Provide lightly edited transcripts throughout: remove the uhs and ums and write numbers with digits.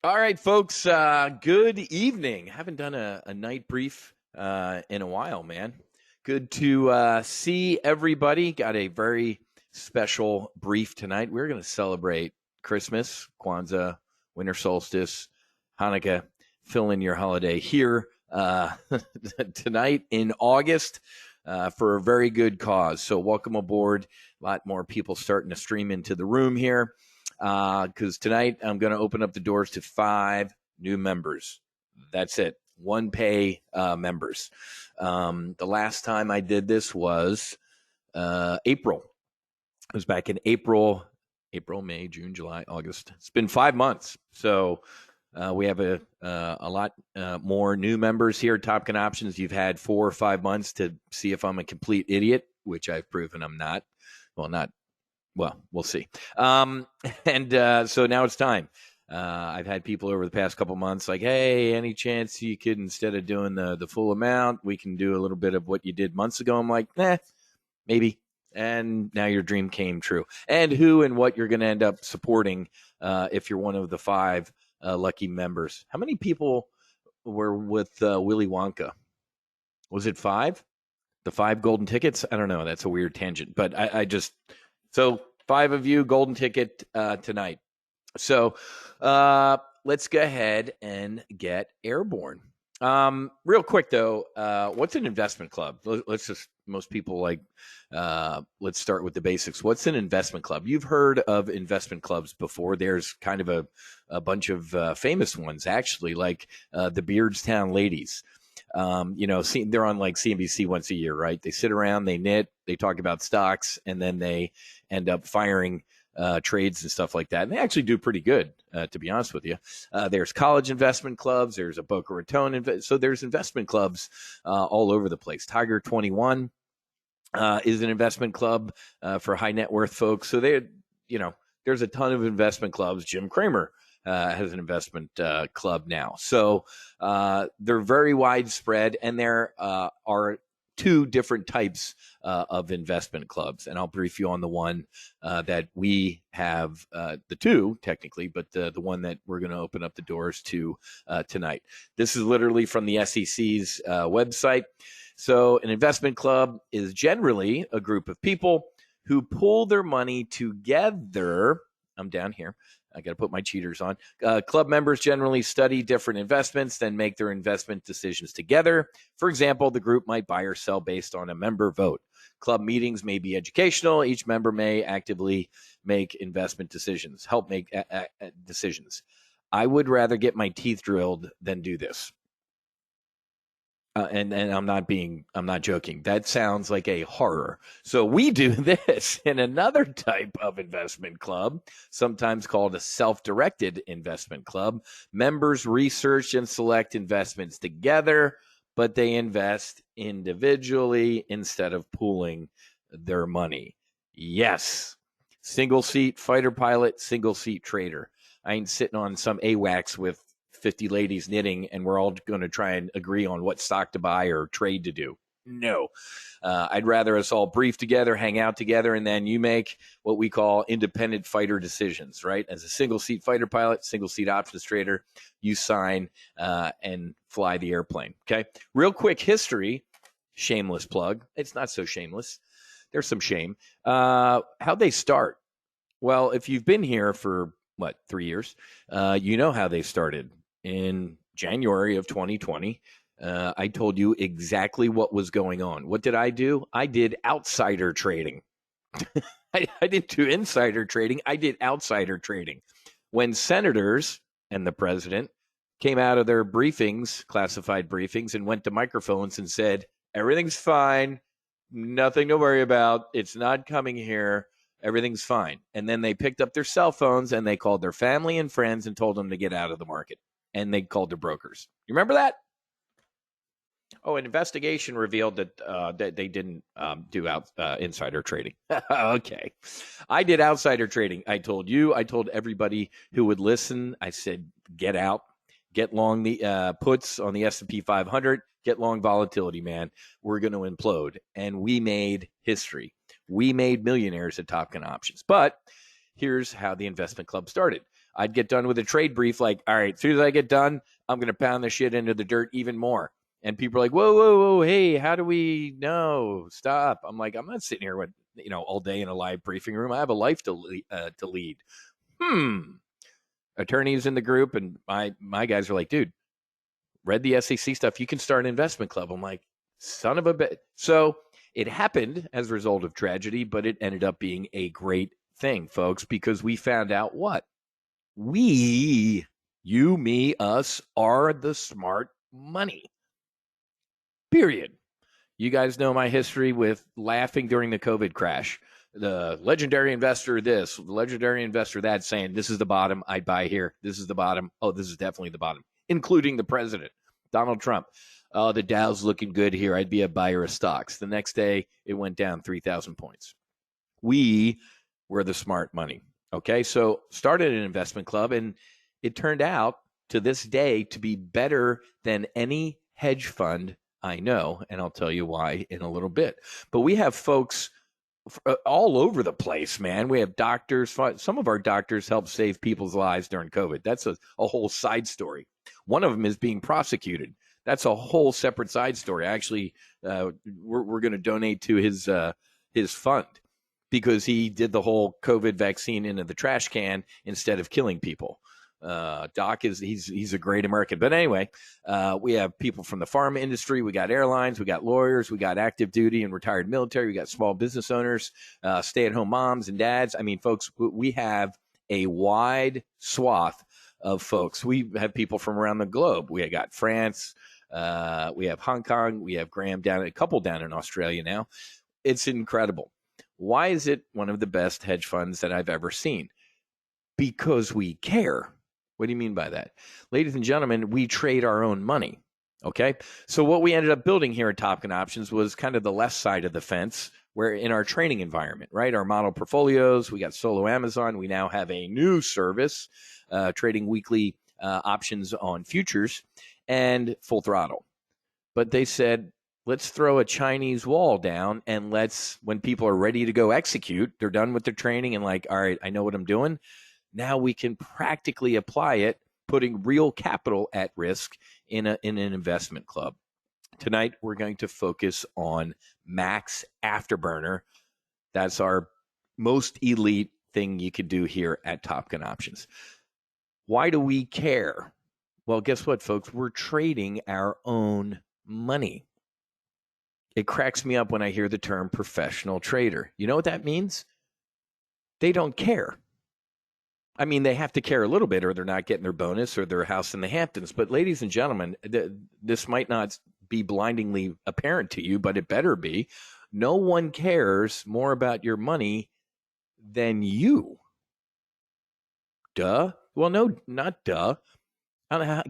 All right, folks. Good evening. Haven't done a night brief in a while, man. Good to see everybody. Got a very special brief tonight. We're going to celebrate Christmas, Kwanzaa, winter solstice, Hanukkah. Fill in your holiday here tonight in August for a very good cause. So welcome aboard. A lot more people starting to stream into the room here. Because tonight I'm going to open up the doors to 5 new members. That's it. One pay members. The last time I did this was April. It was back in April, May, June, July, August. It's been 5 months. So we have a lot more new members here at Top Gun Options. You've had 4 or 5 months to see if I'm a complete idiot, which I've proven I'm not. Well, we'll see. So now it's time. I've had people over the past couple months like, hey, any chance you could, instead of doing the full amount, we can do a little bit of what you did months ago? I'm like, maybe. And now your dream came true. And who and what you're going to end up supporting if you're one of the 5 lucky members. How many people were with Willy Wonka? Was it 5? The 5 golden tickets? I don't know. That's a weird tangent. But So 5 of you, golden ticket tonight. So let's go ahead and get airborne. Real quick, though, what's an investment club? Most people let's start with the basics. What's an investment club? You've heard of investment clubs before. There's kind of a bunch of famous ones, actually, like the Beardstown Ladies. They're on like CNBC once a year, right? They sit around, they knit, they talk about stocks, and then they end up firing trades and stuff like that. And they actually do pretty good, to be honest with you. There's college investment clubs. There's a Boca Raton. So there's investment clubs all over the place. Tiger 21 is an investment club for high net worth folks. So there's a ton of investment clubs. Jim Cramer has an investment club now. So they're very widespread, and there are 2 different types of investment clubs. And I'll brief you on the one that we have, the 2 technically, but the one that we're going to open up the doors to tonight. This is literally from the SEC's website. So an investment club is generally a group of people who pool their money together. I'm down here. I got to put my cheaters on. Club members generally study different investments, then make their investment decisions together. For example, the group might buy or sell based on a member vote. Club meetings may be educational. Each member may actively make investment decisions, help make decisions. I would rather get my teeth drilled than do this. And I'm not joking. That sounds like a horror. So we do this in another type of investment club, sometimes called a self-directed investment club. Members research and select investments together, but they invest individually instead of pooling their money. Yes. Single seat fighter pilot, single seat trader. I ain't sitting on some AWACS with 50 ladies knitting, and we're all going to try and agree on what stock to buy or trade to do. No. I'd rather us all brief together, hang out together, and then you make what we call independent fighter decisions, right? As a single-seat fighter pilot, single-seat options trader, you sign and fly the airplane, okay? Real quick history, shameless plug. It's not so shameless. There's some shame. How'd they start? Well, if you've been here for, 3 years, you know how they started. In January of 2020, I told you exactly what was going on. What did I do? I did outsider trading. I didn't do insider trading. I did outsider trading. When senators and the president came out of their briefings, classified briefings, and went to microphones and said, everything's fine, nothing to worry about, it's not coming here, everything's fine. And then they picked up their cell phones and they called their family and friends and told them to get out of the market. And they called their brokers. You remember that? Oh, an investigation revealed that they didn't do insider trading. Okay. I did outsider trading. I told you, I told everybody who would listen, I said, get out, get long the puts on the S&P 500, get long volatility, man. We're going to implode. And we made history. We made millionaires at Top Gun Options. But here's how the investment club started. I'd get done with a trade brief, like, all right, as soon as I get done, I'm going to pound the shit into the dirt even more. And people are like, whoa, whoa, whoa, hey, how do we know? Stop. I'm like, I'm not sitting here with, all day in a live briefing room. I have a life to lead. Attorneys in the group, and my guys are like, dude, read the SEC stuff. You can start an investment club. I'm like, son of a bit. So it happened as a result of tragedy, but it ended up being a great thing, folks, because we found out what? We, you, me, us, are the smart money. Period. You guys know my history with laughing during the COVID crash. The legendary investor this, the legendary investor that, saying this is the bottom, I'd buy here. This is the bottom. Oh, this is definitely the bottom, including the president, Donald Trump. Oh, the Dow's looking good here. I'd be a buyer of stocks. The next day, it went down 3,000 points. We were the smart money. Okay, so started an investment club, and it turned out to this day to be better than any hedge fund I know, and I'll tell you why in a little bit. But we have folks all over the place, man. We have doctors. Some of our doctors help save people's lives during COVID. That's a whole side story. One of them is being prosecuted. That's a whole separate side story. Actually, we're going to donate to his fund because he did the whole COVID vaccine into the trash can instead of killing people. Doc he's a great American. But anyway, we have people from the pharma industry. We got airlines. We got lawyers. We got active duty and retired military. We got small business owners, stay-at-home moms and dads. I mean, folks, we have a wide swath of folks. We have people from around the globe. We got France. We have Hong Kong. We have Graham a couple down in Australia now. It's incredible. Why is it one of the best hedge funds that I've ever seen? Because we care. What do you mean by that? Ladies and gentlemen, we trade our own money, okay? So what we ended up building here at TOPGUN Options was kind of the left side of the fence, where in our training environment, right? Our model portfolios, we got solo Amazon. We now have a new service, trading weekly options on futures and full throttle. But they said, let's throw a Chinese wall down, and when people are ready to go execute, they're done with their training and like, all right, I know what I'm doing. Now we can practically apply it, putting real capital at risk in an investment club. Tonight, we're going to focus on Max Afterburner. That's our most elite thing you could do here at TOPGUN Options. Why do we care? Well, guess what, folks? We're trading our own money. It cracks me up when I hear the term professional trader. You know what that means? They don't care. I mean, they have to care a little bit, or they're not getting their bonus or their house in the Hamptons. But ladies and gentlemen, this might not be blindingly apparent to you, but it better be. No one cares more about your money than you. Duh. Well, no, not duh.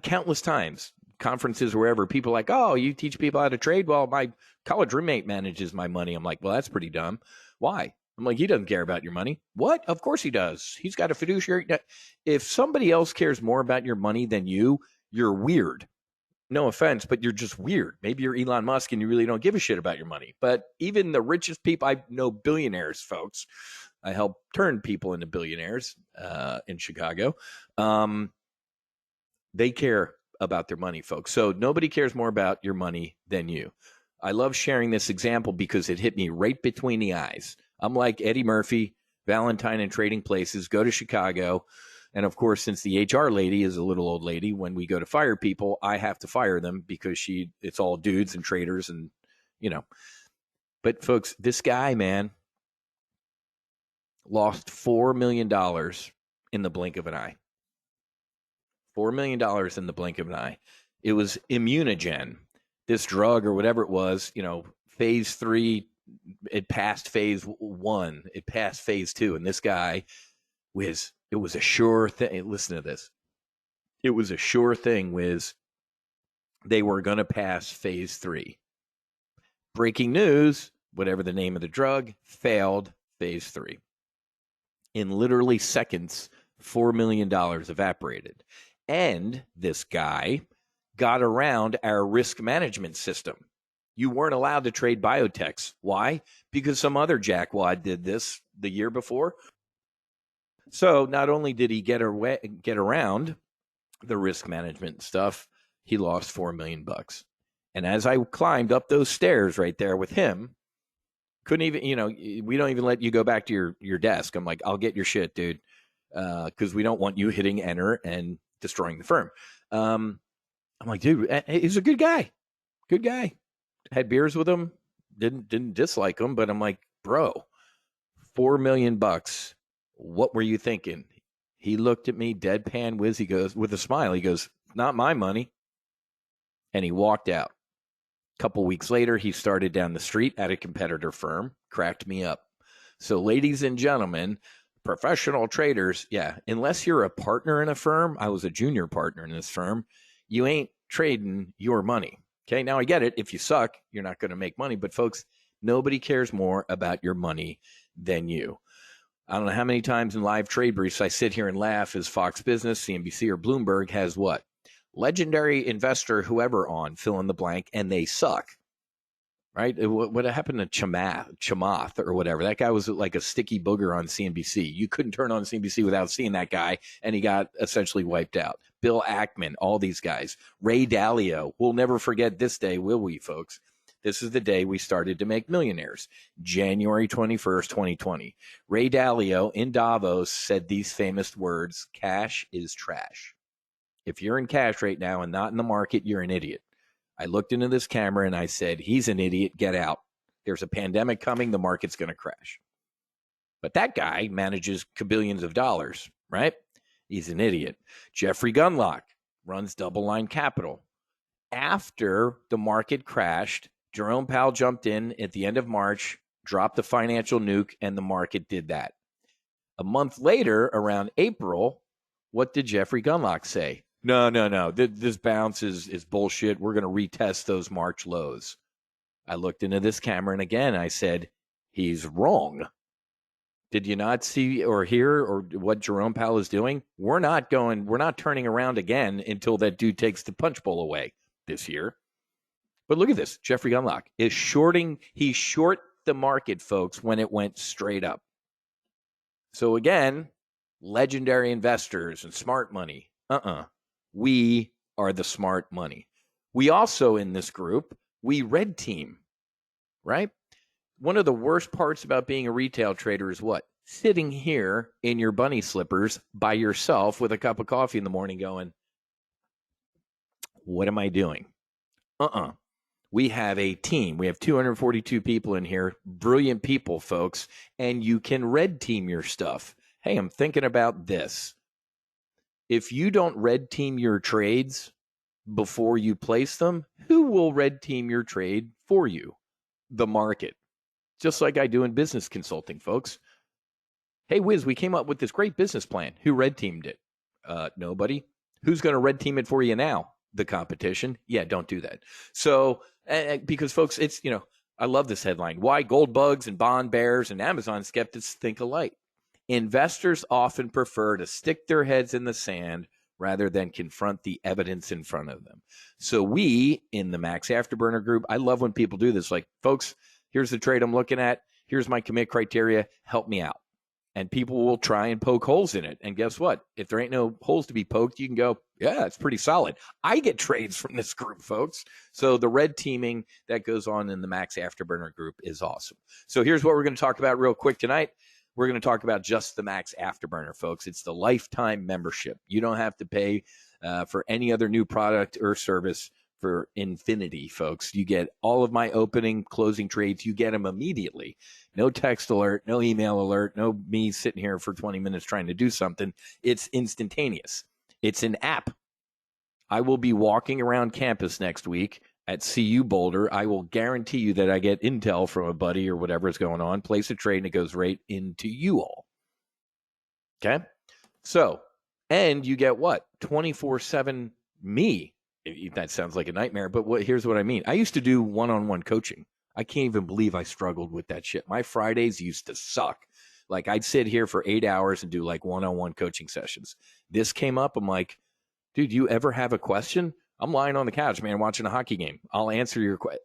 Countless times, conferences, wherever, people are like, oh, you teach people how to trade? Well, my college roommate manages my money. I'm like, well, that's pretty dumb. Why? I'm like, he doesn't care about your money. What? Of course he does. He's got a fiduciary. If somebody else cares more about your money than you, you're weird. No offense, but you're just weird. Maybe you're Elon Musk and you really don't give a shit about your money. But even the richest people, I know billionaires, folks. I help turn people into billionaires in Chicago. They care about their money, folks. So nobody cares more about your money than you. I love sharing this example because it hit me right between the eyes. I'm like Eddie Murphy, Valentine and Trading Places, go to Chicago. And of course, since the HR lady is a little old lady, when we go to fire people, I have to fire them because it's all dudes and traders and, But folks, this guy, man, lost $4 million in the blink of an eye. $4 million in the blink of an eye. It was Immunogen, this drug or whatever it was, phase 3. It passed phase 1. It passed phase 2. And this guy it was a sure thing. Listen to this. It was a sure thing, they were going to pass phase 3. Breaking news, whatever the name of the drug, failed phase 3. In literally seconds, $4 million evaporated. And this guy got around our risk management system. You weren't allowed to trade biotechs. Why? Because some other jackwad did this the year before. So not only did he get around the risk management stuff, he lost $4 million. And as I climbed up those stairs right there with him, couldn't even, we don't even let you go back to your desk. I'm like, I'll get your shit, dude, because we don't want you hitting enter and destroying the firm. I'm like, dude, he's a good guy. Good guy. Had beers with him. Didn't dislike him, but I'm like, bro, $4 million. What were you thinking? He looked at me, deadpan whiz. He goes, with a smile, he goes, not my money. And he walked out. A couple weeks later, he started down the street at a competitor firm, cracked me up. So, ladies and gentlemen, professional traders, yeah, unless you're a partner in a firm, I was a junior partner in this firm, you ain't trading your money. Okay, now I get it. If you suck, you're not going to make money. But folks, nobody cares more about your money than you. I don't know how many times in live trade briefs I sit here and laugh as Fox Business, CNBC, or Bloomberg has what? Legendary investor, whoever on, fill in the blank, and they suck. Right? What happened to Chamath or whatever? That guy was like a sticky booger on CNBC. You couldn't turn on CNBC without seeing that guy, and he got essentially wiped out. Bill Ackman, all these guys. Ray Dalio. We'll never forget this day, will we, folks? This is the day we started to make millionaires. January 21st, 2020. Ray Dalio in Davos said these famous words, cash is trash. If you're in cash right now and not in the market, you're an idiot. I looked into this camera and I said, he's an idiot, get out. There's a pandemic coming, the market's going to crash. But that guy manages billions of dollars, right? He's an idiot. Jeffrey Gundlach runs Double Line Capital. After the market crashed, Jerome Powell jumped in at the end of March, dropped the financial nuke, and the market did that. A month later, around April, what did Jeffrey Gundlach say? No. This bounce is bullshit. We're going to retest those March lows. I looked into this camera and again, I said, he's wrong. Did you not see or hear or what Jerome Powell is doing? We're not turning around again until that dude takes the punch bowl away this year. But look at this. Jeffrey Gundlach is shorting. He short the market, folks, when it went straight up. So again, legendary investors and smart money. We are the smart money. We also, in this group, we red team, right? One of the worst parts about being a retail trader is what? Sitting here in your bunny slippers by yourself with a cup of coffee in the morning going, what am I doing? We have a team. We have 242 people in here. Brilliant people, folks. And you can red team your stuff. Hey, I'm thinking about this. If you don't red team your trades before you place them, who will red team your trade for you? The market. Just like I do in business consulting, folks. Hey, Wiz, we came up with this great business plan. Who red teamed it? Nobody. Who's going to red team it for you now? The competition. Yeah, don't do that. So, because folks, it's, I love this headline. Why gold bugs and bond bears and Amazon skeptics think alike. Investors often prefer to stick their heads in the sand rather than confront the evidence in front of them. So we, in the Max Afterburner group, I love when people do this. Like, folks, here's the trade I'm looking at. Here's my commit criteria. Help me out. And people will try and poke holes in it. And guess what? If there ain't no holes to be poked, you can go, yeah, it's pretty solid. I get trades from this group, folks. So the red teaming that goes on in the Max Afterburner group is awesome. So here's what we're going to talk about real quick tonight. We're going to talk about just the Max Afterburner, folks. It's the lifetime membership. You don't have to pay for any other new product or service for infinity, folks. You get all of my opening, closing trades. You get them immediately. No text alert, no email alert, no me sitting here for 20 minutes trying to do something. It's instantaneous. It's an app. I will be walking around campus next week at CU Boulder. I will guarantee you that I get intel from a buddy or whatever is going on, place a trade, and it goes right into you all. Okay? So, and you get what? 24/7 me. That sounds like a nightmare, but here's what I mean. I used to do one-on-one coaching. I can't even believe I struggled with that shit. My Fridays used to suck. Like, I'd sit here for 8 hours and do like one-on-one coaching sessions. This came up. I'm like, dude, you ever have a question? I'm lying on the couch, man, watching a hockey game. I'll answer your question.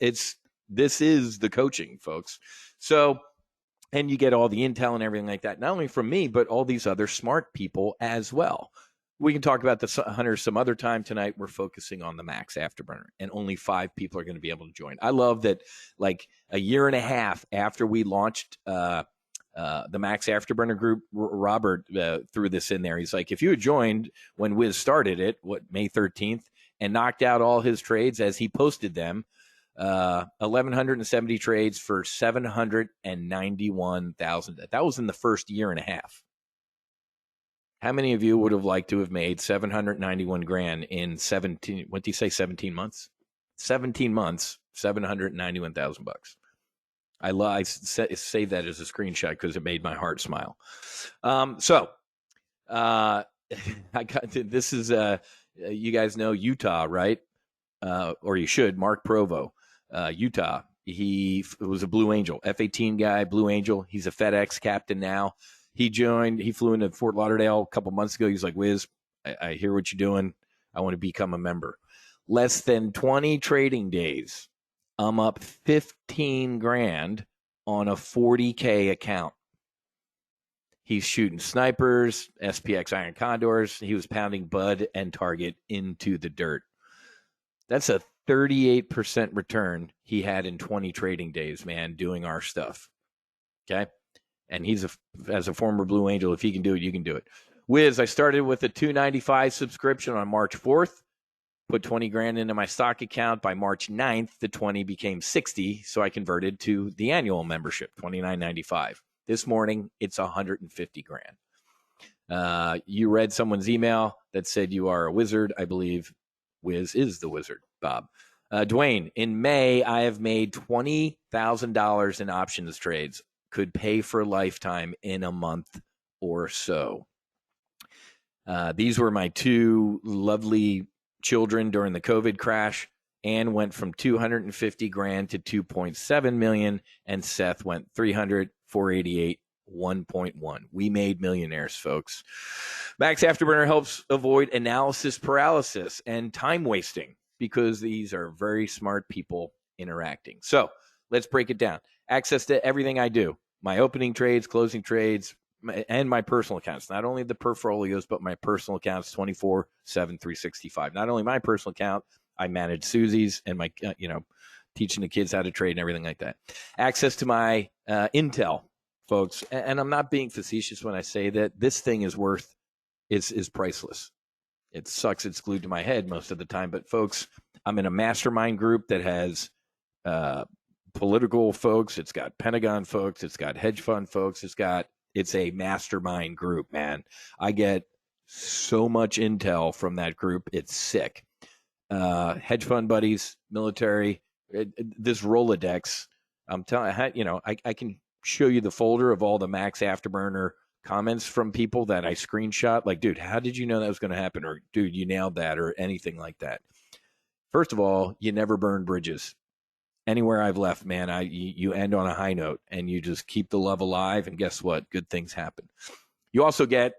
This is the coaching, folks. So And you get all the intel and everything like that, not only from me, but all these other smart people as well. We can talk about the hunters some other time. Tonight, we're focusing on the Max Afterburner, and only 5 people are going to be able to join. I love that, like a year and a half after we launched the Max Afterburner group, Robert threw this in there. He's like, if you had joined when Wiz started it, May 13th, and knocked out all his trades as he posted them, 1,170 trades for 791,000. That was in the first year and a half. How many of you would have liked to have made 791 grand in 17? What do you say? 17 months? 17 months, 791,000 bucks. I save that as a screenshot because it made my heart smile. I got this is you guys know Utah, right? Or you should. Mark Provo, Utah. He was a Blue Angel, F-18 guy, Blue Angel. He's a FedEx captain now. He flew into Fort Lauderdale a couple months ago. He's like, Wiz, I hear what you're doing. I want to become a member. Less than 20 trading days, I'm up 15 grand on a 40K account. He's shooting snipers, SPX Iron Condors. He was pounding Bud and Target into the dirt. That's a 38% return he had in 20 trading days, man, doing our stuff. Okay? And as a former Blue Angel, if he can do it, you can do it. Wiz, I started with a $295 subscription on March 4th, put 20 grand into my stock account. By March 9th, the 20 became 60, so I converted to the annual membership, $29.95. This morning, it's 150 grand. You read someone's email that said you are a wizard. I believe Wiz is the wizard, Bob. Dwayne, in May, I have made $20,000 in options trades. Could pay for a lifetime in a month or so. These were my 2 lovely children during the COVID crash. Ann went from 250 grand to 2.7 million, and Seth went 300, 488, 1.1. We made millionaires, folks. Max Afterburner helps avoid analysis paralysis and time wasting because these are very smart people interacting. So let's break it down. Access to everything I do, my opening trades, closing trades, and my personal accounts. Not only the portfolios, but my personal accounts 24/7, 365. Not only my personal account, I manage Susie's and my, teaching the kids how to trade and everything like that. Access to my intel, folks. And I'm not being facetious when I say that this thing is priceless. It sucks it's glued to my head most of the time. But, folks, I'm in a mastermind group that has political folks. It's got Pentagon folks. It's got hedge fund folks. It's a mastermind group, man. I get so much intel from that group. It's sick. Hedge fund buddies, military, this Rolodex. I'm telling you, I can show you the folder of all the Max Afterburner comments from people that I screenshot. Like, dude, how did you know that was going to happen? Or, dude, you nailed that, or anything like that. First of all, you never burn bridges. Anywhere I've left, man, you end on a high note and you just keep the love alive. And guess what? Good things happen. You also get,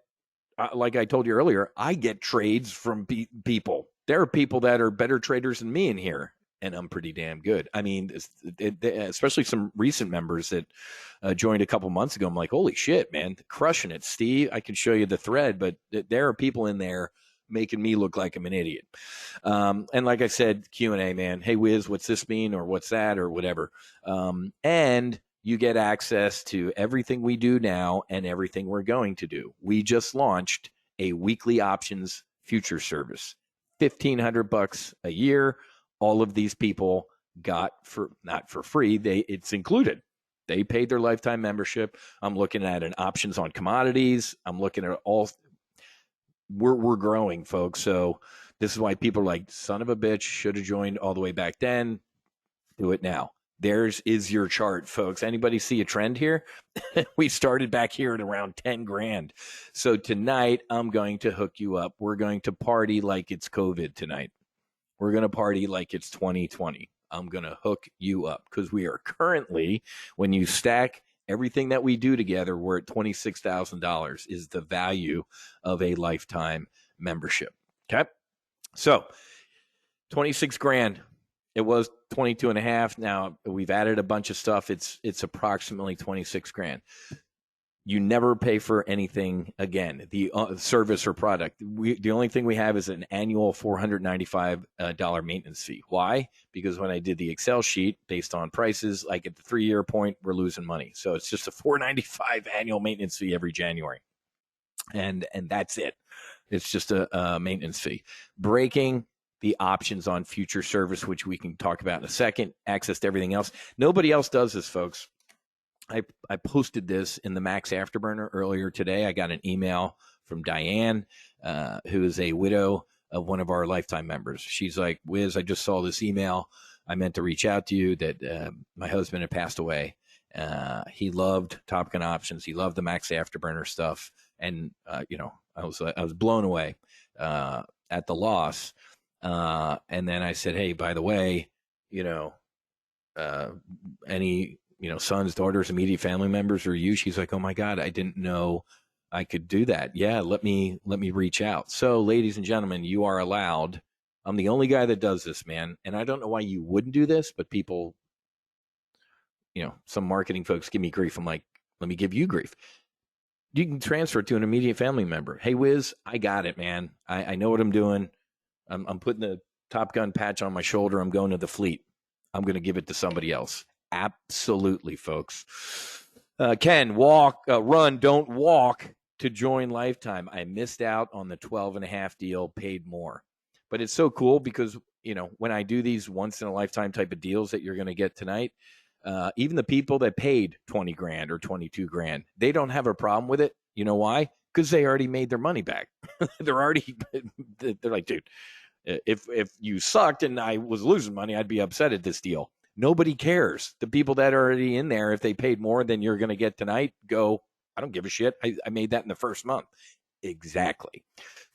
like I told you earlier, I get trades from people. There are people that are better traders than me in here, and I'm pretty damn good. I mean, especially some recent members that joined a couple months ago. I'm like, holy shit, man, crushing it. Steve, I can show you the thread, but there are people in there making me look like I'm an idiot. And like I said, Q&A, man. Hey, Wiz, what's this mean? Or what's that? Or whatever. And you get access to everything we do now and everything we're going to do. We just launched a weekly options future service, $1,500 a year. All of these people got not for free. It's included. They paid their lifetime membership. I'm looking at an options on commodities. I'm looking at all. We're growing, folks. So this is why people are like, son of a bitch, should have joined all the way back then. Do it now. There's is your chart, folks. Anybody see a trend here? We started back here at around 10 grand. So tonight I'm going to hook you up. We're going to party like it's COVID tonight. We're going to party like it's 2020. I'm going to hook you up because we are currently, when you stack everything that we do together, we're at $26,000 is the value of a lifetime membership. Okay. So 26 grand. It was 22 and a half. Now we've added a bunch of stuff. It's approximately 26 grand. You never pay for anything again, the service or product. The only thing we have is an annual $495 maintenance fee. Why? Because when I did the Excel sheet based on prices, like at the 3-year point, we're losing money. So it's just a $495 annual maintenance fee every January. And that's it. It's just a maintenance fee. Breaking the options on future service, which we can talk about in a second, access to everything else. Nobody else does this, folks. I posted this in the Max Afterburner earlier today. I got an email from Diane, who is a widow of one of our lifetime members. She's like, Wiz, I just saw this email. I meant to reach out to you that my husband had passed away. He loved Top Gun options. He loved the Max Afterburner stuff. And, I was blown away at the loss. And then I said, hey, by the way, any sons, daughters, immediate family members, or you? She's like, oh my God, I didn't know I could do that. Yeah, let me reach out. So, ladies and gentlemen, you are allowed. I'm the only guy that does this, man. And I don't know why you wouldn't do this, but people, some marketing folks give me grief. I'm like, let me give you grief. You can transfer it to an immediate family member. Hey, Wiz, I got it, man. I know what I'm doing. I'm putting the Top Gun patch on my shoulder. I'm going to the fleet. I'm going to give it to somebody else. Absolutely, folks. Ken, run, don't walk to join Lifetime. I missed out on the 12.5 deal, paid more. But it's so cool because, when I do these once in a lifetime type of deals that you're going to get tonight, even the people that paid 20 grand or 22 grand, they don't have a problem with it. You know why? Because they already made their money back. They're like, dude, if you sucked and I was losing money, I'd be upset at this deal. Nobody cares. The people that are already in there, if they paid more than you're going to get tonight, go, I don't give a shit. I made that in the first month. Exactly.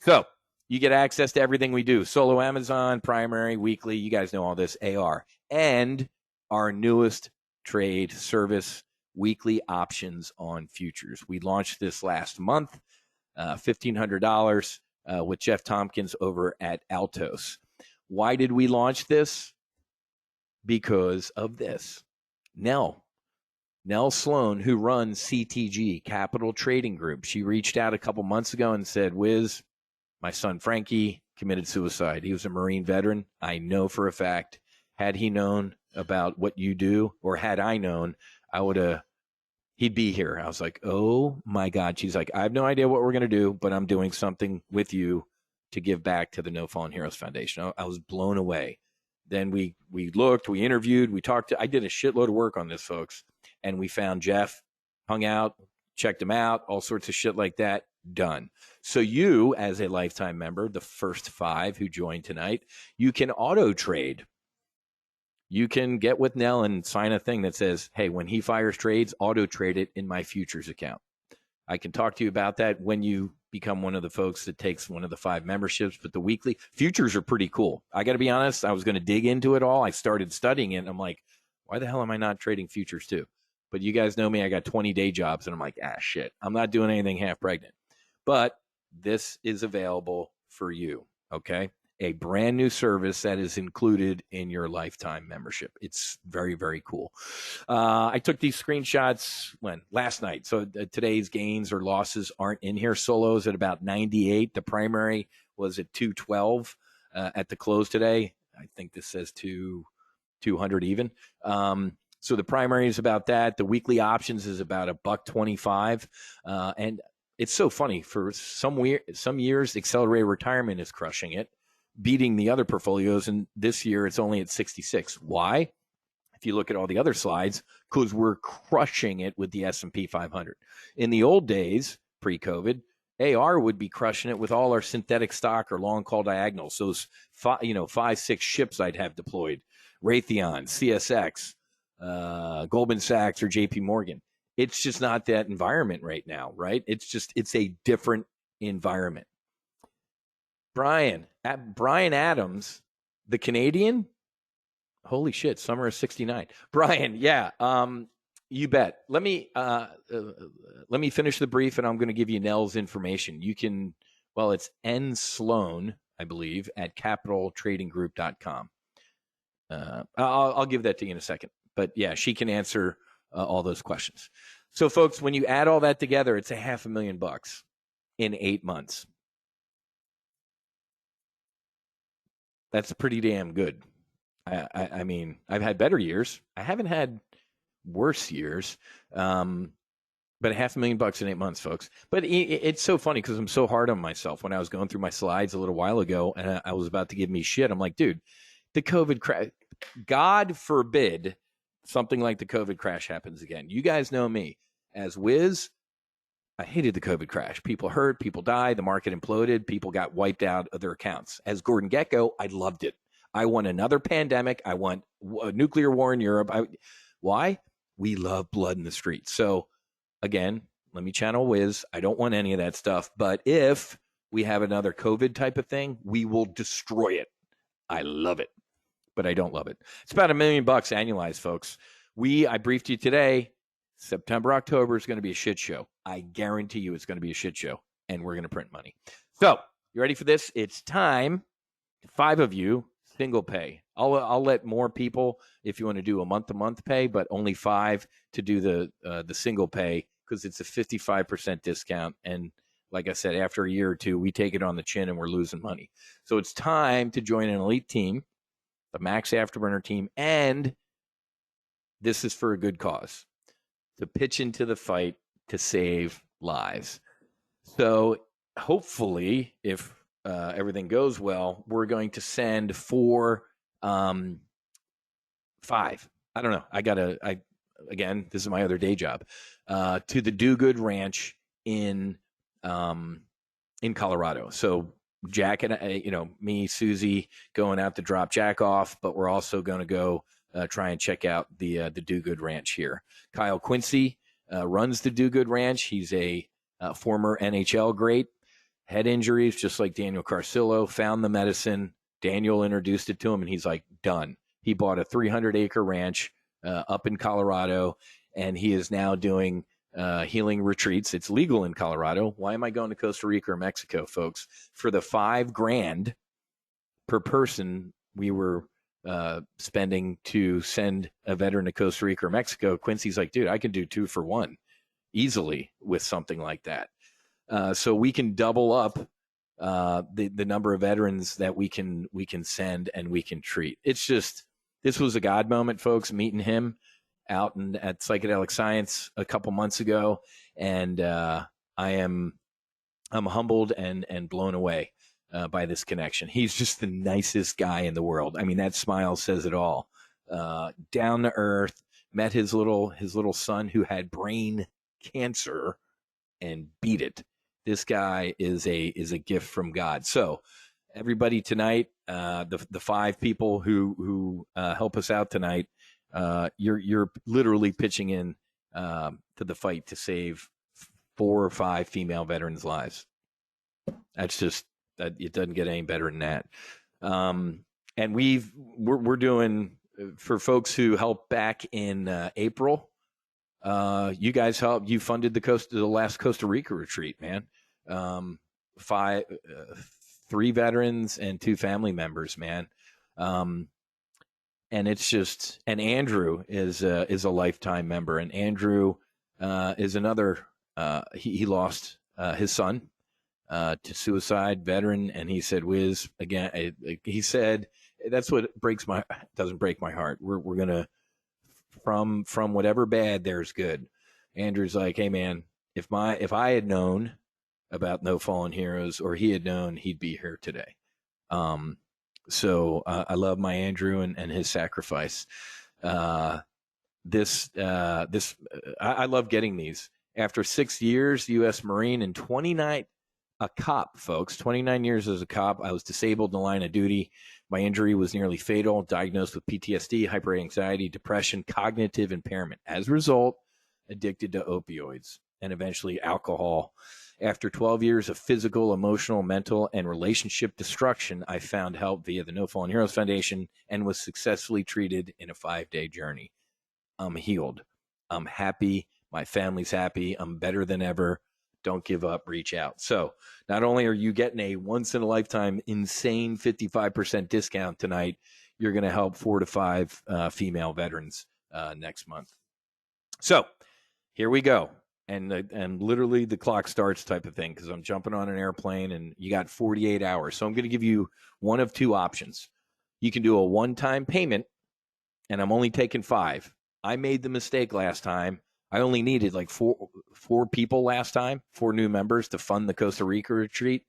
So you get access to everything we do. Solo Amazon, primary, weekly. You guys know all this, AR. And our newest trade service, weekly options on futures. We launched this last month, $1,500 with Jeff Tompkins over at Altos. Why did we launch this? Because of this. Nell Sloan, who runs CTG, Capital Trading Group, she reached out a couple months ago and said, Wiz, my son Frankie committed suicide. He was a Marine veteran. I know for a fact, had he known about what you do, or had I known, he'd be here. I was like, oh my God. She's like, I have no idea what we're going to do, but I'm doing something with you to give back to the No Fallen Heroes Foundation. I was blown away. Then we looked, we interviewed, we talked I did a shitload of work on this, folks. And we found Jeff, hung out, checked him out, all sorts of shit like that. Done. So you, as a lifetime member, the first 5 who joined tonight, you can auto trade. You can get with Nell and sign a thing that says, hey, when he fires trades, auto trade it in my futures account. I can talk to you about that when you become one of the folks that takes one of the 5 memberships, but the weekly futures are pretty cool. I got to be honest, I was going to dig into it all. I started studying it, and I'm like, why the hell am I not trading futures too? But you guys know me, I got 20 day jobs, and I'm like, shit, I'm not doing anything half pregnant. But this is available for you, okay? A brand new service that is included in your lifetime membership. It's very, very cool. I took these screenshots last night. So today's gains or losses aren't in here. Solo's at about 98. The primary was at 212 at the close today. I think this says 200 even. So the primary is about that. The weekly options is about $125. And it's so funny. For some years, accelerated retirement is crushing it, beating the other portfolios. And this year, it's only at 66. Why? If you look at all the other slides, because we're crushing it with the S&P 500. In the old days, pre-COVID, AR would be crushing it with all our synthetic stock or long call diagonals. Those 5-6 ships I'd have deployed: Raytheon, CSX, Goldman Sachs, or JP Morgan. It's just not that environment right now, right? It's a different environment. Brian Adams, the Canadian. Holy shit, summer of 69. Brian, yeah, you bet. Let me finish the brief, and I'm going to give you Nell's information. You can, it's N Sloan, I believe, at capitaltradinggroup.com. I'll give that to you in a second. But yeah, she can answer all those questions. So, folks, when you add all that together, it's $500,000 in 8 months. That's pretty damn good. I mean, I've had better years. I haven't had worse years. But $500,000 in 8 months, folks. But it's so funny because I'm so hard on myself. When I was going through my slides a little while ago and I was about to give me shit, I'm like, dude, the COVID crash, God forbid something like the COVID crash happens again. You guys know me. As Wiz, I hated the COVID crash. People hurt, people died, the market imploded, people got wiped out of their accounts. As Gordon Gekko, I loved it. I want another pandemic. I want a nuclear war in Europe. Why? We love blood in the streets. So, again, let me channel Wiz. I don't want any of that stuff. But if we have another COVID type of thing, we will destroy it. I love it, but I don't love it. It's about $1 million annualized, folks. I briefed you today. September, October is going to be a shit show. I guarantee you it's going to be a shit show, and we're going to print money. So, you ready for this? It's time. 5 of you, single pay. I'll let more people if you want to do a month-to-month pay, but only 5 to do the single pay because it's a 55% discount. And like I said, after a year or two, we take it on the chin and we're losing money. So it's time to join an elite team, the Max Afterburner team, and this is for a good cause, to pitch into the fight to save lives. So hopefully, if everything goes well, we're going to send 5. I don't know. Again, this is my other day job, to the Do Good Ranch in Colorado. So Jack and I, me, Susie, going out to drop Jack off, but we're also going to go try and check out the Do Good Ranch here. Kyle Quincy runs the Do Good Ranch. He's a former NHL great. Head injuries, just like Daniel Carcillo, found the medicine. Daniel introduced it to him, and he's like, done. He bought a 300-acre ranch up in Colorado, and he is now doing healing retreats. It's legal in Colorado. Why am I going to Costa Rica or Mexico, folks? For the $5,000 per person we were spending to send a veteran to Costa Rica or Mexico, Quincy's like, dude, I can do 2 for 1 easily with something like that. So we can double up the number of veterans that we can send and we can treat. It's just, this was a God moment, folks, meeting him out at Psychedelic Science a couple months ago. And I'm humbled and blown away by this connection. He's just the nicest guy in the world. I mean, that smile says it all. Down to earth, met his little son who had brain cancer and beat it. This guy is a gift from God. So everybody tonight, the 5 people who help us out tonight, you're literally pitching in to the fight to save 4 or 5 female veterans' lives. That's just, it doesn't get any better than that. And we're doing, for folks who helped back in April. You guys helped. You funded the last Costa Rica retreat, man. 3 veterans and 2 family members, man. And it's just, and Andrew is a lifetime member, and Andrew is another. He lost his son to suicide, veteran, and he said, "Wiz, again." He said, "That's what doesn't break my heart. We're gonna." From whatever bad, there's good. Andrew's like, hey man, if I had known about No Fallen Heroes, or he had known, he'd be here today. So I love my Andrew and his sacrifice. I love getting these. After 6 years, U.S. Marine, and 29, a cop, folks, 29 years as a cop. I was disabled in the line of duty. My injury was nearly fatal, diagnosed with PTSD, hyperanxiety, depression, cognitive impairment. As a result, addicted to opioids and eventually alcohol. After 12 years of physical, emotional, mental, and relationship destruction, I found help via the No Fallen Heroes Foundation and was successfully treated in a 5-day journey. I'm healed. I'm happy. My family's happy. I'm better than ever. Don't give up. Reach out. So not only are you getting a once-in-a-lifetime insane 55% discount tonight, you're going to help 4 to 5 female veterans next month. So here we go. And literally the clock starts type of thing, because I'm jumping on an airplane and you got 48 hours. So I'm going to give you one of two options. You can do a one-time payment, and I'm only taking 5. I made the mistake last time. I only needed like four people last time, 4 new members to fund the Costa Rica retreat,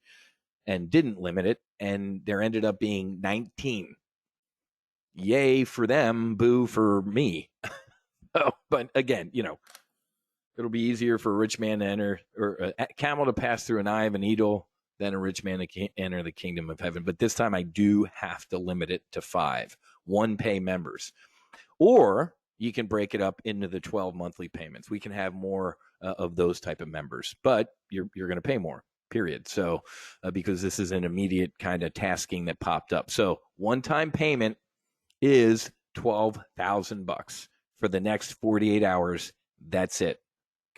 and didn't limit it. And there ended up being 19. Yay for them, boo for me. Oh, but again, it'll be easier for a rich man to enter, or a camel to pass through an eye of a needle, than a rich man to enter the kingdom of heaven. But this time I do have to limit it to 5 one-pay members. Or you can break it up into the 12 monthly payments. We can have more of those type of members, but you're going to pay more, period. So because this is an immediate kind of tasking that popped up. So one-time payment is $12,000 for the next 48 hours. That's it.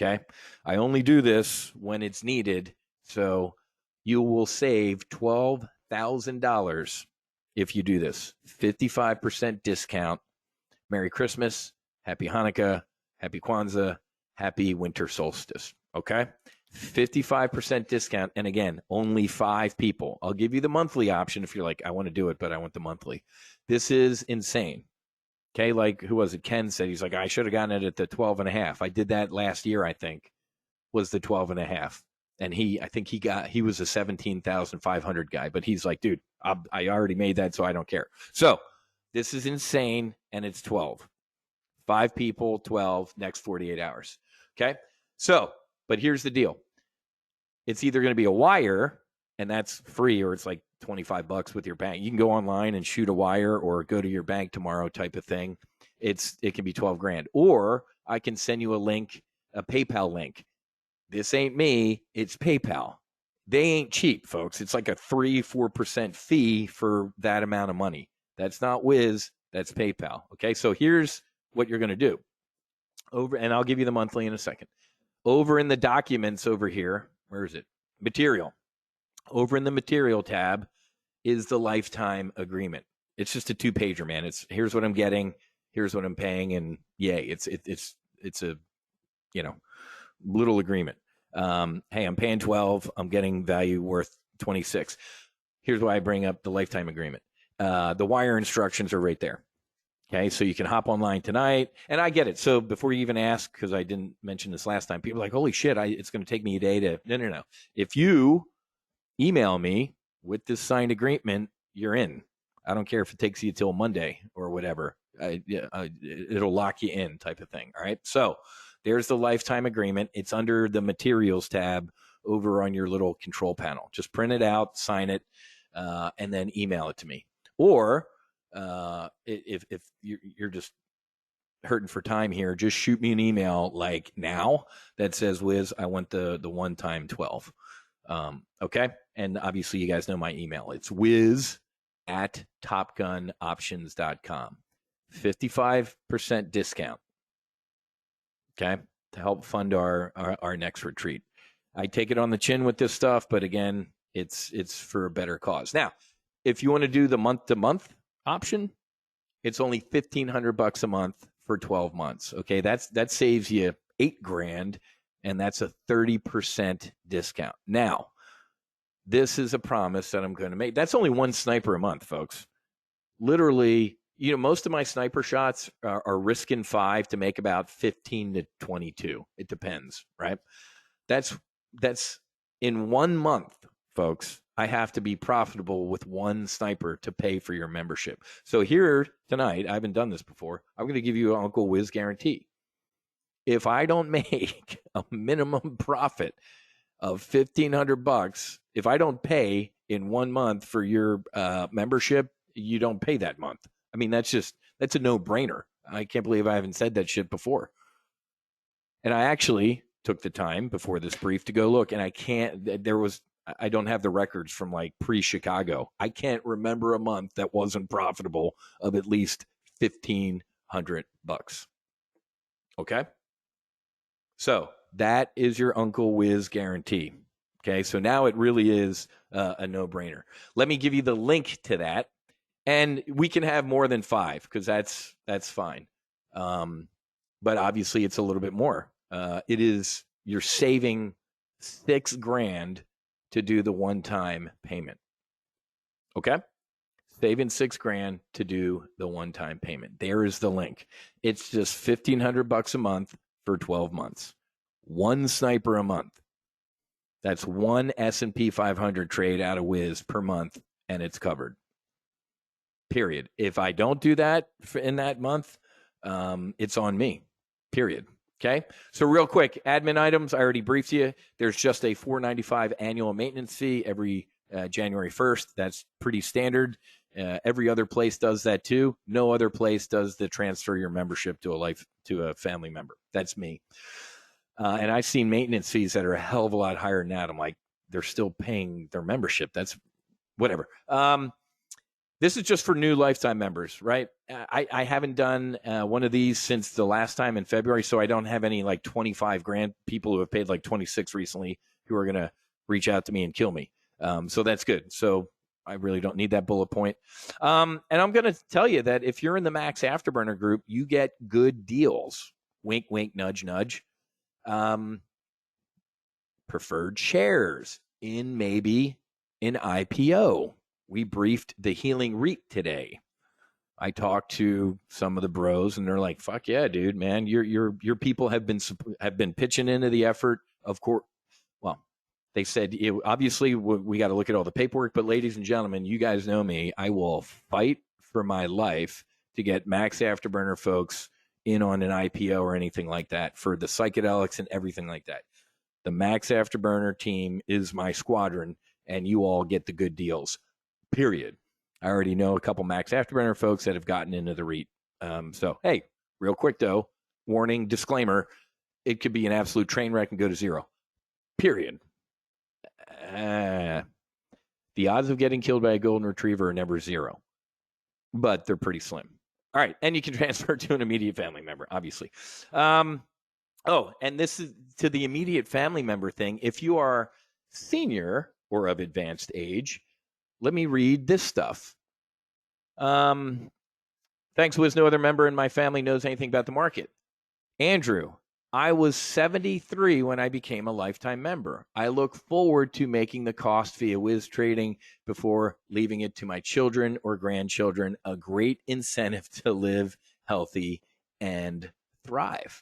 Okay. I only do this when it's needed. So you will save $12,000 if you do this. 55% discount. Merry Christmas, Happy Hanukkah, Happy Kwanzaa, Happy Winter Solstice. Okay. 55% discount. And again, only 5 people. I'll give you the monthly option if you're like, I want to do it, but I want the monthly. This is insane. Okay, like who was it? Ken said, he's like, I should have gotten it at the 12.5. I did that last year, I think, was the 12.5. And I think he was a 17,500 guy, but he's like, dude, I already made that, so I don't care. So this is insane, and it's 12. 5 people, 12, next 48 hours. Okay, so, but here's the deal. It's either going to be a wire, and that's free, or it's like $25 with your bank. You can go online and shoot a wire, or go to your bank tomorrow type of thing. It can be $12,000. Or I can send you a link, a PayPal link. This ain't me, it's PayPal. They ain't cheap, folks. It's like a 3-4% fee for that amount of money. That's not Wiz, that's PayPal. Okay, so here's what you're going to do. And I'll give you the monthly in a second. Over in the documents over here, where is it? Material. Over in the material tab is the lifetime agreement. It's just a 2-pager, man. It's here's what I'm getting, here's what I'm paying, and yay, it's a little agreement. Hey, I'm paying 12, I'm getting value worth 26. Here's why I bring up the lifetime agreement. The wire instructions are right there. Okay, so you can hop online tonight, and I get it. So before you even ask, because I didn't mention this last time, people are like, holy shit, it's going to take me a day to. No. If you email me with this signed agreement, you're in. I don't care if it takes you till Monday or whatever. It'll lock you in, type of thing. All right. So there's the lifetime agreement. It's under the materials tab over on your little control panel. Just print it out, sign it, and then email it to me. Or if you're just hurting for time here, just shoot me an email like now that says, Wiz, I want the one-time 12. Okay. And obviously you guys know my email. It's wiz@topgunoptions.com. 55% discount. Okay. To help fund our next retreat. I take it on the chin with this stuff, but again, it's for a better cause. Now, if you want to do the month-to-month option, it's only $1,500 a month for 12 months. Okay. That saves you $8,000, and that's a 30% discount. Now, this is a promise that I'm going to make. That's only one sniper a month, folks. Literally, most of my sniper shots are risking 5 to make about 15 to 22. It depends, right? That's in 1 month, folks. I have to be profitable with one sniper to pay for your membership. So here tonight, I haven't done this before. I'm going to give you an Uncle Wiz guarantee. If I don't make a minimum profit of $1,500, if I don't pay in 1 month for your membership, you don't pay that month. I mean, that's a no-brainer. I can't believe I haven't said that shit before. And I actually took the time before this brief to go look, and I don't have the records from like pre-Chicago. I can't remember a month that wasn't profitable of at least $1,500. Okay? So that is your Uncle Wiz guarantee. Okay, so now it really is a no-brainer. Let me give you the link to that, And we can have more than 5 because that's fine. But obviously, it's a little bit more. You're saving $6,000 to do the one-time payment. Okay, saving $6,000 to do the one-time payment. There is the link. It's just $1,500 a month for 12 months. One sniper a month. That's one S&P 500 trade out of Wiz per month, and it's covered. Period. If I don't do that in that month, it's on me. Period. Okay. So real quick, admin items. I already briefed you. There's just a $495 annual maintenance fee every January 1st. That's pretty standard. Every other place does that too. No other place does the transfer your membership to a family member. That's me. And I've seen maintenance fees that are a hell of a lot higher than that. I'm like, they're still paying their membership. That's whatever. This is just for new lifetime members, right? I haven't done one of these since the last time in February, so I don't have any like 25 grand people who have paid like 26 recently who are going to reach out to me and kill me. So that's good. So I really don't need that bullet point. And I'm going to tell you that if you're in the Max Afterburner group, you get good deals. Wink, wink, nudge, nudge. Preferred shares in maybe an IPO. We briefed the Healing REIT today. I talked to some of the bros, and they're like, "Fuck yeah, dude, man! Your people have been pitching into the effort." Of course, well, they said obviously we got to look at all the paperwork, but ladies and gentlemen, you guys know me. I will fight for my life to get Max Afterburner folks in on an IPO or anything like that for the psychedelics and everything like that. The Max Afterburner team is my squadron, and you all get the good deals. Period. I already know a couple Max Afterburner folks that have gotten into the REIT. So, hey, real quick though, warning, disclaimer, it could be an absolute train wreck and go to zero. Period. The odds of getting killed by a golden retriever are never zero, but they're pretty slim. All right, and you can transfer to an immediate family member, obviously. Oh, and this is to the immediate family member thing. If you are senior or of advanced age, let me read this stuff. Thanks, Wiz. No other member in my family knows anything about the market. Andrew, I was 73 when I became a lifetime member. I look forward to making the cost via Wiz trading before leaving it to my children or grandchildren. A great incentive to live healthy and thrive.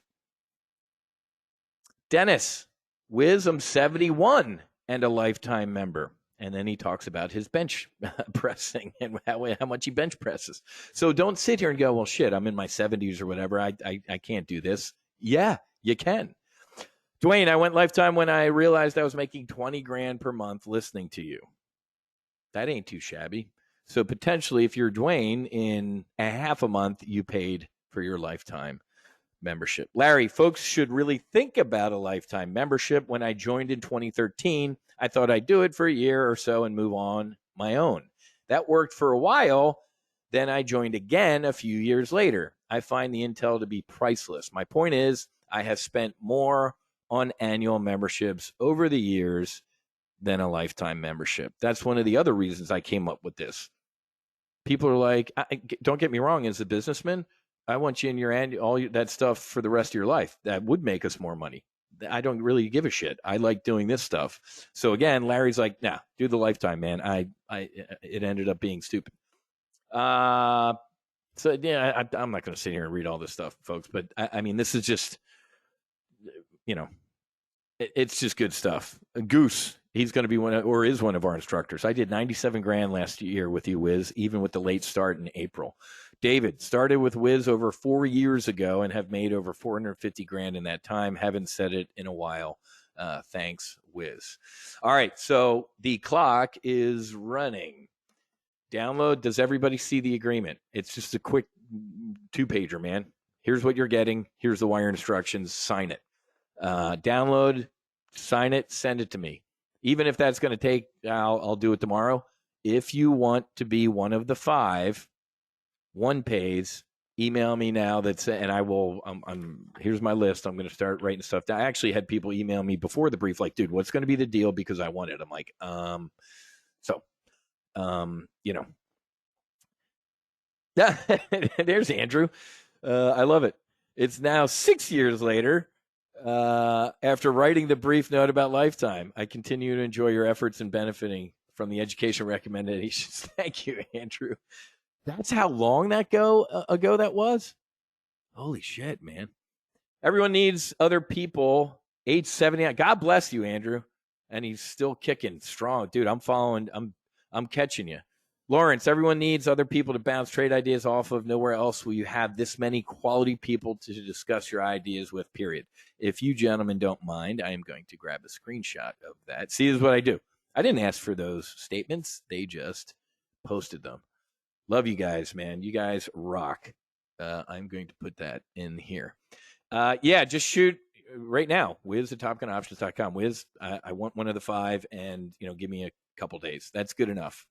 Dennis, Wiz, I'm 71 and a lifetime member. And then he talks about his bench pressing and how much he bench presses. So don't sit here and go, well, shit, I'm in my 70s or whatever. I can't do this. Yeah, you can. Dwayne, I went lifetime when I realized I was making 20 grand per month listening to you. That ain't too shabby. So potentially, if you're Dwayne, in a half a month, you paid for your lifetime membership. Larry, folks should really think about a lifetime membership. When I joined in 2013, I thought I'd do it for a year or so and move on my own. That worked for a while. Then I joined again a few years later. I find the intel to be priceless. My point is, I have spent more on annual memberships over the years than a lifetime membership. That's one of the other reasons I came up with this. People are like, don't get me wrong, as a businessman, I want you in your all that stuff for the rest of your life. That would make us more money. I don't really give a shit. I like doing this stuff. So again, Larry's like, nah, do the lifetime, man. It ended up being stupid. So yeah, I'm not going to sit here and read all this stuff, folks. But I mean, this is just, it's just good stuff. Goose, he's going to be is one of our instructors. I did 97 grand last year with you, Wiz, even with the late start in April. David, started with Wiz over 4 years ago and have made over 450 grand in that time. Haven't said it in a while. Thanks, Wiz. All right, so the clock is running. Download. Does everybody see the agreement? It's just a quick 2-pager, man. Here's what you're getting. Here's the wire instructions. Sign it. Download, sign it, send it to me. Even if that's going to take, I'll do it tomorrow. If you want to be one of the 5 one pays, email me now. And I will. Here's my list. I'm going to start writing stuff down. I actually had people email me before the brief, like, dude, what's going to be the deal? Because I want it. I'm like, There's Andrew. I love it. It's now 6 years later. After writing the brief note about Lifetime, I continue to enjoy your efforts in benefiting from the education recommendations. Thank you, Andrew. That's how long ago that was. Holy shit, man! Everyone needs other people. Age 70. God bless you, Andrew. And he's still kicking strong, dude. I'm following. I'm catching you. Lawrence, everyone needs other people to bounce trade ideas off of. Nowhere else will you have this many quality people to discuss your ideas with, period. If you gentlemen don't mind, I am going to grab a screenshot of that. See, this is what I do. I didn't ask for those statements. They just posted them. Love you guys, man. You guys rock. I'm going to put that in here. Yeah, just shoot right now. Wiz at TopGunOptions.com. Wiz, I want one of the 5 and, give me a couple days. That's good enough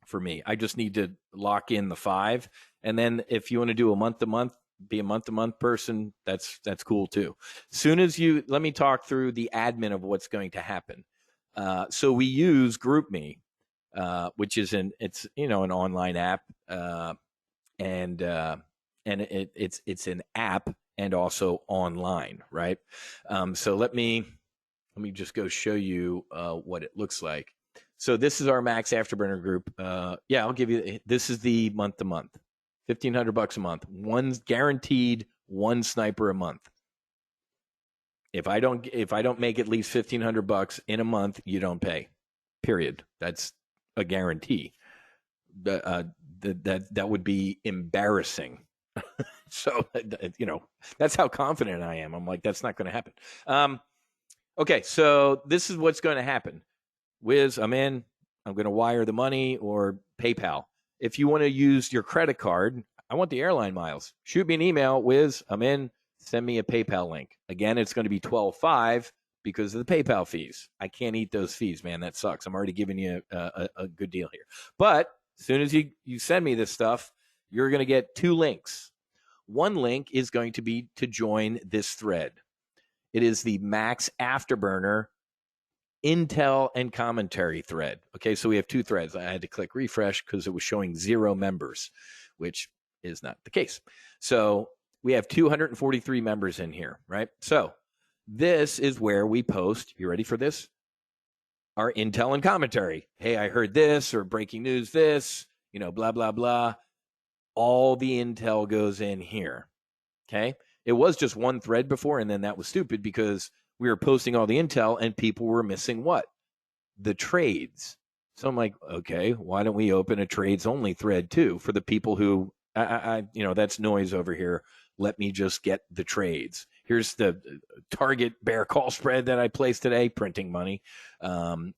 for me. I just need to lock in the 5. And then if you want to do a month to month, be a month to month person, that's cool too. Soon as let me talk through the admin of what's going to happen. So we use GroupMe, which is an online app, and it's an app and also online, right? So let me just go show you what it looks like. So this is our Max Afterburner group. Yeah, I'll give you. This is the month to month, $1,500 a month. One guaranteed, one sniper a month. If I don't make at least $1,500 in a month, you don't pay. Period. That's a guarantee. That would be embarrassing. So that's how confident I am. I'm like, that's not going to happen. Okay, so this is what's going to happen. Wiz, I'm in. I'm going to wire the money or PayPal. If you want to use your credit card, I want the airline miles. Shoot me an email, Wiz, I'm in. Send me a PayPal link. Again, it's going to be $12.5 because of the PayPal fees. I can't eat those fees, man. That sucks. I'm already giving you a good deal here. But as soon as you send me this stuff, you're going to get 2 links. One link is going to be to join this thread. It is the Max Afterburner Intel and commentary thread. Okay, so we have 2 threads. I had to click refresh because it was showing 0 members, which is not the case. So we have 243 members in here, right? So this is where we post, you ready for this? Our Intel and commentary. Hey, I heard this, or breaking news this, blah, blah, blah. All the intel goes in here, okay? It was just one thread before, and then that was stupid because we were posting all the intel and people were missing what? The trades. So I'm like, okay, why don't we open a trades only thread too for the people who, that's noise over here. Let me just get the trades. Here's the target bear call spread that I placed today, printing money. So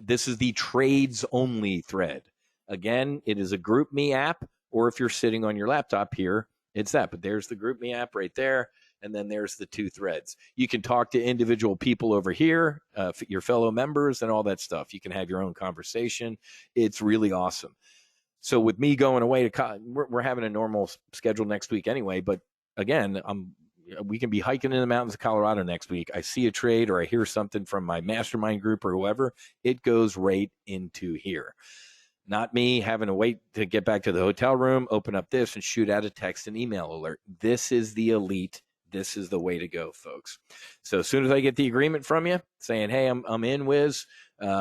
this is the trades only thread. Again, it is a GroupMe app, or if you're sitting on your laptop here, it's that. But there's the GroupMe app right there. And then there's the 2 threads. You can talk to individual people over here, your fellow members and all that stuff. You can have your own conversation. It's really awesome. So with me going away we're having a normal schedule next week anyway. But again, we can be hiking in the mountains of Colorado next week. I see a trade or I hear something from my mastermind group or whoever. It goes right into here. Not me having to wait to get back to the hotel room, open up this and shoot out a text and email alert. This is the elite. This is the way to go, folks. So as soon as I get the agreement from you saying, hey, I'm in, Wiz,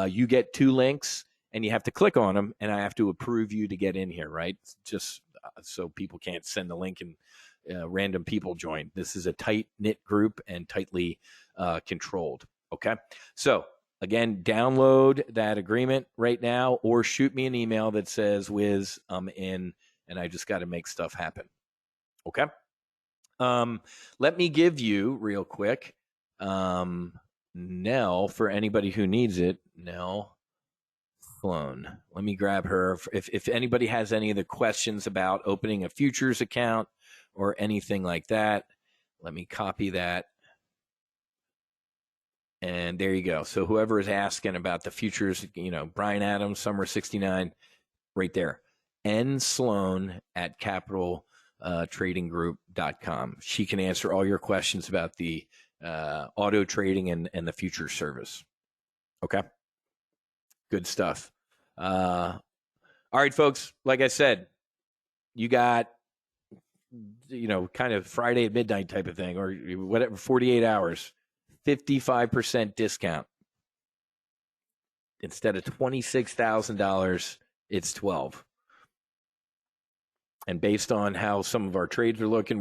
you get 2 links and you have to click on them and I have to approve you to get in here, right? Just so people can't send the link and random people join. This is a tight-knit group and tightly controlled, okay? So again, download that agreement right now or shoot me an email that says, Wiz, I'm in and I just got to make stuff happen, okay? Let me give you real quick, Nell, for anybody who needs it, Nell Sloan. Let me grab her. If anybody has any other questions about opening a futures account or anything like that, let me copy that. And there you go. So whoever is asking about the futures, Brian Adams, Summer 69, right there. N Sloan at capitaltradinggroup.com. She can answer all your questions about the auto trading and the future service. Okay. Good stuff. All right, folks. Like I said, you got, kind of Friday at midnight type of thing, or whatever, 48 hours, 55% discount. Instead of $26,000, it's 12. And based on how some of our trades are looking,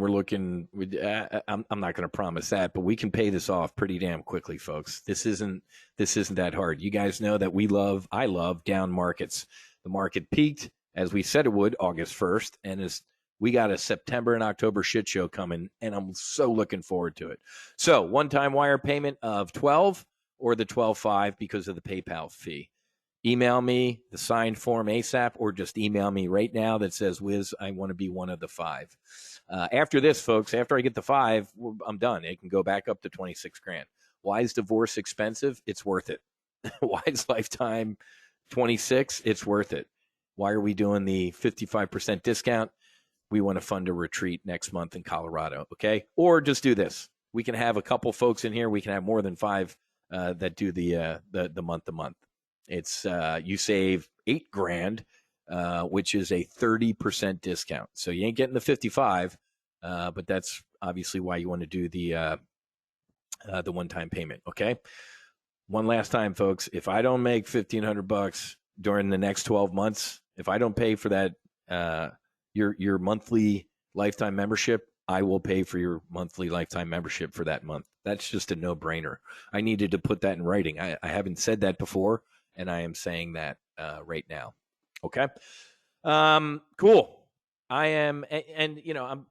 I'm not going to promise that, but we can pay this off pretty damn quickly, folks. This isn't that hard. You guys know that I love down markets. The market peaked, as we said it would, August 1st, and we got a September and October shit show coming, and I'm so looking forward to it. So one-time wire payment of 12 or the 12.5 because of the PayPal fee. Email me the signed form ASAP, or just email me right now that says, Wiz, I want to be one of the 5. After this, folks, after I get the 5, I'm done. It can go back up to 26 grand. Why is divorce expensive? It's worth it. Why is lifetime 26? It's worth it. Why are we doing the 55% discount? We want to fund a retreat next month in Colorado, okay? Or just do this. We can have a couple folks in here. We can have more than 5 that do the month-to-month. It's you save $8,000, which is a 30% discount. So you ain't getting the 55, but that's obviously why you want to do the one-time payment. Okay. One last time, folks. If I don't make $1,500 during the next 12 months, if I don't pay for that your monthly lifetime membership, I will pay for your monthly lifetime membership for that month. That's just a no-brainer. I needed to put that in writing. I haven't said that before, and I am saying that right now. Okay. Cool. I am, and I'm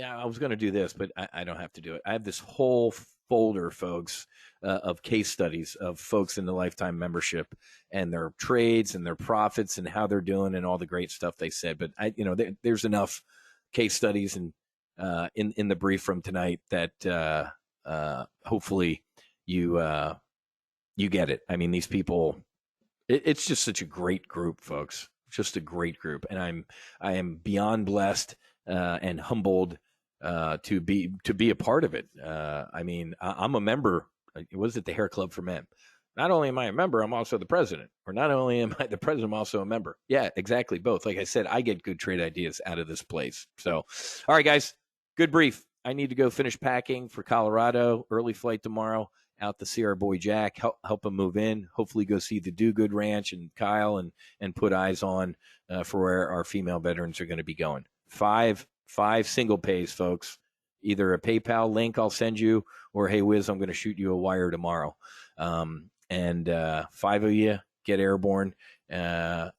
I was going to do this, but I don't have to do it. I have this whole folder, folks, of case studies of folks in the lifetime membership and their trades and their profits and how they're doing and all the great stuff they said. But there's enough case studies and in the brief from tonight that hopefully you get it. I mean, these people, it's just such a great group, folks. Just a great group, and I am beyond blessed and humbled to be a part of it. I mean, I'm a member. Was it the Hair Club for Men? Not only am I a member, I'm also the president. Or not only am I the president, I'm also a member. Yeah, exactly, both. Like I said, I get good trade ideas out of this place. So, all right, guys, good brief. I need to go finish packing for Colorado. Early flight tomorrow. Out to see our boy Jack, help him move in. Hopefully go see the Do Good Ranch and Kyle and put eyes on for where our female veterans are going to be going. Five single pays, folks. Either a PayPal link I'll send you, or hey Wiz, I'm going to shoot you a wire tomorrow. And 5 of you get airborne, and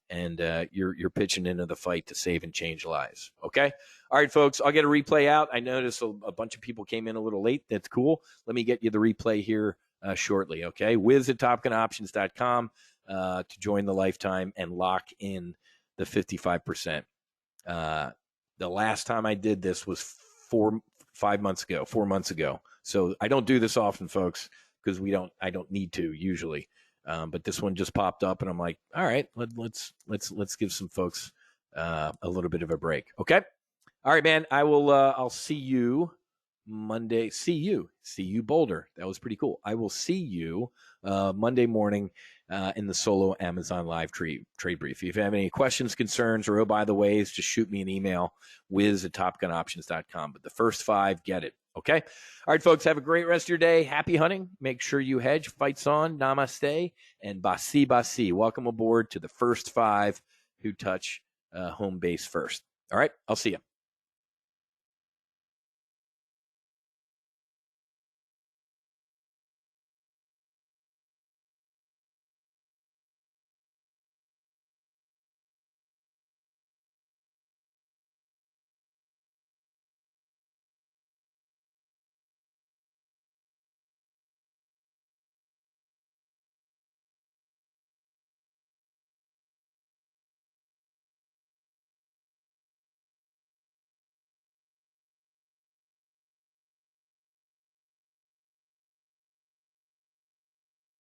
you're pitching into the fight to save and change lives. Okay. All right, folks, I'll get a replay out. I noticed a bunch of people came in a little late. That's cool. Let me get you the replay here shortly, okay? Wiz at TopGunOptions.com to join the lifetime and lock in the 55%. The last time I did this was 4 months ago. So I don't do this often, folks, because I don't need to usually. But this one just popped up, and I'm like, all right, let's give some folks a little bit of a break, okay? All right, man. I'll see you Monday. See you, Boulder. That was pretty cool. I will see you Monday morning in the solo Amazon Live trade brief. If you have any questions, concerns, or by the ways, just shoot me an email, wiz at topgunoptions.com. But the first 5, get it. Okay. All right, folks. Have a great rest of your day. Happy hunting. Make sure you hedge. Fights on. Namaste. And basi. Welcome aboard to the first 5 who touch home base first. All right. I'll see you.